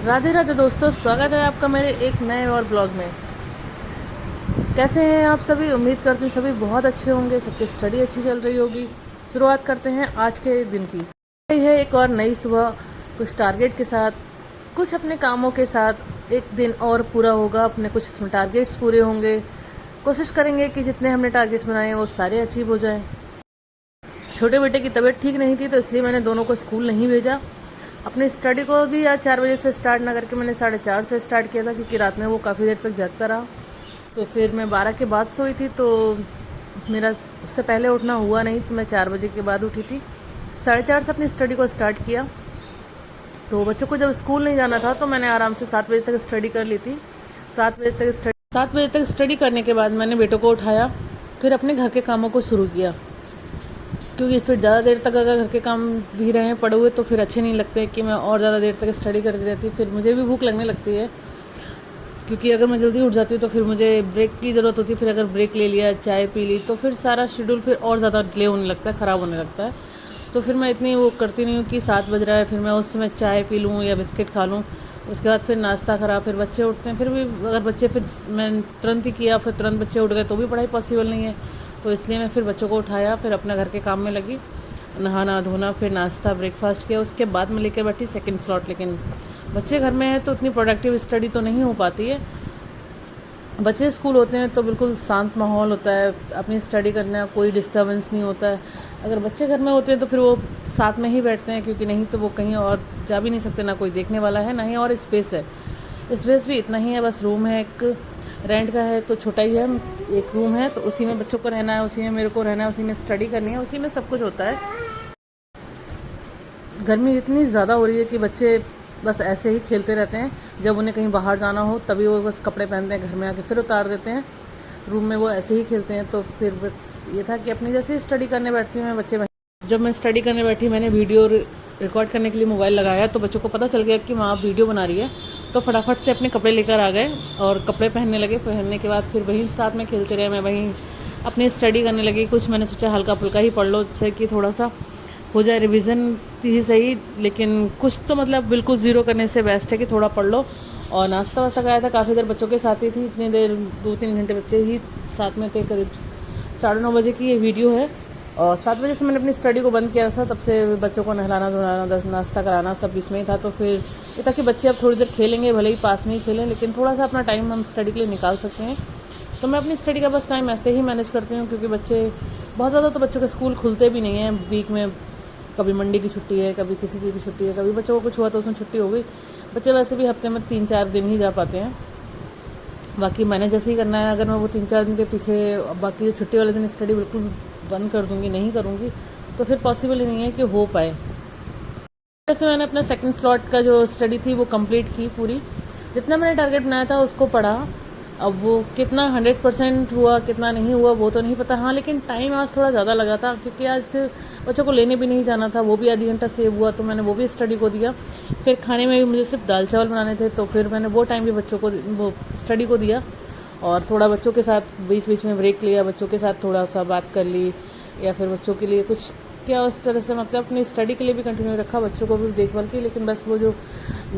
राधे राधे दोस्तों, स्वागत है आपका मेरे एक नए और ब्लॉग में। कैसे हैं आप सभी? उम्मीद करती हूँ सभी बहुत अच्छे होंगे, सबकी स्टडी अच्छी चल रही होगी। शुरुआत करते हैं आज के दिन की। यही है एक और नई सुबह, कुछ टारगेट के साथ, कुछ अपने कामों के साथ। एक दिन और पूरा होगा, अपने कुछ इसमें टारगेट्स पूरे होंगे। कोशिश करेंगे कि जितने हमने टारगेट्स बनाए हैं वो सारे अचीव हो जाएं। छोटे बेटे की तबीयत ठीक नहीं थी तो इसलिए मैंने दोनों को स्कूल नहीं भेजा। अपनी स्टडी को भी आज 4 बजे से स्टार्ट ना करके मैंने 4:30 से स्टार्ट किया था, क्योंकि रात में वो काफ़ी देर तक जगता रहा। तो फिर मैं 12 के बाद सोई थी, तो मेरा उससे पहले उठना हुआ नहीं, तो मैं 4 बजे के बाद उठी थी। 4:30 से अपनी स्टडी को स्टार्ट किया। तो बच्चों को जब स्कूल नहीं जाना था तो मैंने आराम से 7 बजे तक स्टडी कर ली थी। 7 बजे तक स्टडी करने के बाद मैंने बेटों को उठाया, फिर अपने घर के कामों को शुरू किया। क्योंकि फिर ज़्यादा देर तक अगर घर के काम भी रहें पड़े हुए तो फिर अच्छे नहीं लगते कि मैं और ज़्यादा देर तक स्टडी करती रहती। फिर मुझे भी भूख लगने लगती है, क्योंकि अगर मैं जल्दी उठ जाती हूँ तो फिर मुझे ब्रेक की ज़रूरत होती है। फिर अगर ब्रेक ले लिया, चाय पी ली, तो फिर सारा शेड्यूल फिर और ज़्यादा डिले होने लगता है, ख़राब होने लगता है। तो फिर मैं इतनी वो करती नहीं हूँ कि 7 बज रहा है फिर मैं उस समय चाय पी लूँ या बिस्किट खा लूँ। उसके बाद फिर नाश्ता करा, फिर बच्चे उठते हैं। फिर भी अगर बच्चे फिर मैं तुरंत ही किया, फिर तुरंत बच्चे उठ गए तो भी पढ़ाई पॉसिबल नहीं है। तो इसलिए मैं फिर बच्चों को उठाया, फिर अपने घर के काम में लगी, नहाना धोना, फिर नाश्ता ब्रेकफास्ट किया। उसके बाद मैं लेके बैठी सेकंड स्लॉट। लेकिन बच्चे घर में हैं तो उतनी प्रोडक्टिव स्टडी तो नहीं हो पाती है। बच्चे स्कूल होते हैं तो बिल्कुल शांत माहौल होता है, अपनी स्टडी करना, कोई डिस्टर्बेंस नहीं होता है। अगर बच्चे घर में होते हैं तो फिर वो साथ में ही बैठते हैं, क्योंकि नहीं तो वो कहीं और जा भी नहीं सकते, ना कोई देखने वाला है ना ही और स्पेस है। स्पेस भी इतना ही है, बस रूम है, एक रेंट का है तो छोटा ही है, एक रूम है, तो उसी में बच्चों को रहना है, उसी में मेरे को रहना है, उसी में स्टडी करनी है, उसी में सब कुछ होता है। गर्मी इतनी ज़्यादा हो रही है कि बच्चे बस ऐसे ही खेलते रहते हैं। जब उन्हें कहीं बाहर जाना हो तभी वो बस कपड़े पहनते हैं, घर में आके फिर उतार देते हैं। रूम में वो ऐसे ही खेलते हैं। तो फिर बस ये था कि अपनी जैसे स्टडी करने बैठती हूँ मैं, बच्चे जब मैं स्टडी करने बैठी, मैंने वीडियो रिकॉर्ड करने के लिए मोबाइल लगाया, तो बच्चों को पता चल गया कि माँ वीडियो बना रही है। तो फटाफट से अपने कपड़े लेकर आ गए और कपड़े पहनने लगे। पहनने के बाद फिर वहीं साथ में खेलते रहे, मैं वहीं अपनी स्टडी करने लगी। कुछ मैंने सोचा हल्का फुल्का ही पढ़ लो, जैसे कि थोड़ा सा हो जाए रिवीजन ही सही, लेकिन कुछ तो मतलब बिल्कुल ज़ीरो करने से बेस्ट है कि थोड़ा पढ़ लो। और नाश्ता वास्ता कराया था, काफ़ी देर बच्चों के साथ ही थी, इतनी देर 2-3 घंटे बच्चे ही साथ में थे। करीब 9:30 बजे की ये वीडियो है। और 7 बजे से मैंने अपनी स्टडी को बंद किया था, तब से बच्चों को नहलाना धुलाना, नाश्ता कराना सब इसमें ही था। तो फिर ये था कि बच्चे अब थोड़ी देर खेलेंगे, भले ही पास में ही खेलें, लेकिन थोड़ा सा अपना टाइम हम स्टडी के लिए निकाल सकते हैं। तो मैं अपनी स्टडी का बस टाइम ऐसे ही मैनेज करती हूँ, क्योंकि बच्चे बहुत ज़्यादा तो बच्चों के स्कूल खुलते भी नहीं हैं वीक में। कभी मंडे की छुट्टी है, कभी किसी चीज़ की छुट्टी है, कभी बच्चों को कुछ हुआ तो उसमें छुट्टी हो गई। बच्चे वैसे भी हफ्ते में 3-4 दिन ही जा पाते हैं। बाकी मैंने जैसे ही करना है, अगर मैं वो 3-4 दिन के पीछे बाकी छुट्टी वाले दिन स्टडी बिल्कुल बंद कर दूँगी, नहीं करूँगी, तो फिर पॉसिबल ही नहीं है कि हो पाए। वैसे मैंने अपना सेकंड स्लॉट का जो स्टडी थी वो कंप्लीट की पूरी। जितना मैंने टारगेट बनाया था उसको पढ़ा। अब वो कितना 100% हुआ कितना नहीं हुआ वो तो नहीं पता। हाँ, लेकिन टाइम आज थोड़ा ज़्यादा लगा था, क्योंकि आज बच्चों को लेने भी नहीं जाना था, वो भी आधी घंटा सेव हुआ, तो मैंने वो भी स्टडी को दिया। फिर खाने में भी मुझे सिर्फ दाल चावल बनाने थे, तो फिर मैंने वो टाइम भी बच्चों को वो स्टडी को दिया। और थोड़ा बच्चों के साथ बीच बीच में ब्रेक लिया, बच्चों के साथ थोड़ा सा बात कर ली, या फिर बच्चों के लिए कुछ क्या उस तरह से, मतलब अपनी स्टडी के लिए भी कंटिन्यू रखा, बच्चों को भी देखभाल की। लेकिन बस वो जो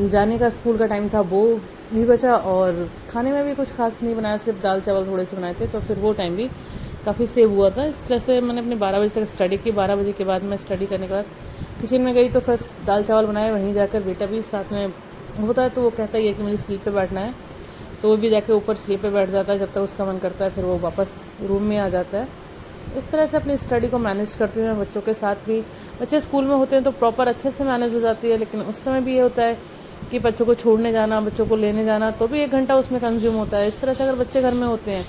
जाने का स्कूल का टाइम था वो भी बचा, और खाने में भी कुछ खास नहीं बनाया, सिर्फ दाल चावल थोड़े से बनाए थे, तो फिर वो टाइम भी काफ़ी सेव हुआ था। इस तरह से मैंने अपने 12 बजे तक स्टडी की। 12 बजे के बाद मैं स्टडी करने के बाद किचन में गई, तो फर्स्ट दाल चावल बनाए। वहीं जाकर बेटा भी साथ में होता है, तो वो कहता ही है कि मुझे स्लीप पे बैठना है, तो वो भी जाके ऊपर स्लीप पे बैठ जाता है जब तक उसका मन करता है, फिर वो वापस रूम में आ जाता है। इस तरह से अपनी स्टडी को मैनेज करती हूँ मैं बच्चों के साथ भी। बच्चे स्कूल में होते हैं तो प्रॉपर अच्छे से मैनेज हो जाती है, लेकिन उस समय भी ये होता है कि बच्चों को छोड़ने जाना, बच्चों को लेने जाना, तो भी 1 घंटा उसमें कंज्यूम होता है। इस तरह से अगर बच्चे घर में होते हैं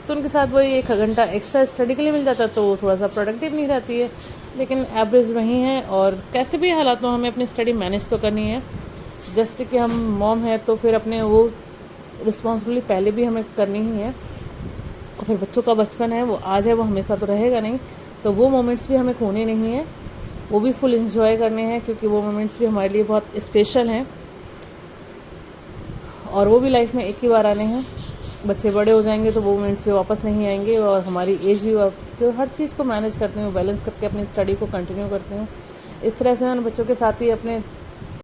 तो उनके साथ वही 1 घंटा एक्स्ट्रा स्टडी के लिए मिल जाता है, तो वो थोड़ा सा प्रोडक्टिव नहीं रहती है। लेकिन एवरेज वही है, और कैसे भी हालात में हमें अपनी स्टडी मैनेज तो करनी है। जस्ट कि हम मॉम है तो फिर अपने वो रिस्पॉन्सिबिलिटी पहले भी हमें करनी ही है। और फिर बच्चों का बचपन है, वो आज है, वो हमेशा तो रहेगा नहीं, तो वो मोमेंट्स भी हमें खोने नहीं है, वो भी फुल एंजॉय करने हैं, क्योंकि वो मोमेंट्स भी हमारे लिए बहुत स्पेशल हैं, और वो भी लाइफ में एक ही बार आने हैं। बच्चे बड़े हो जाएंगे तो वो मोमेंट्स भी वापस नहीं आएंगे, और हमारी एज भी तो हर चीज़ को मैनेज करती हूँ, बैलेंस करके अपनी स्टडी को कंटिन्यू करती हूँ। इस तरह से मैंने बच्चों के साथ ही अपने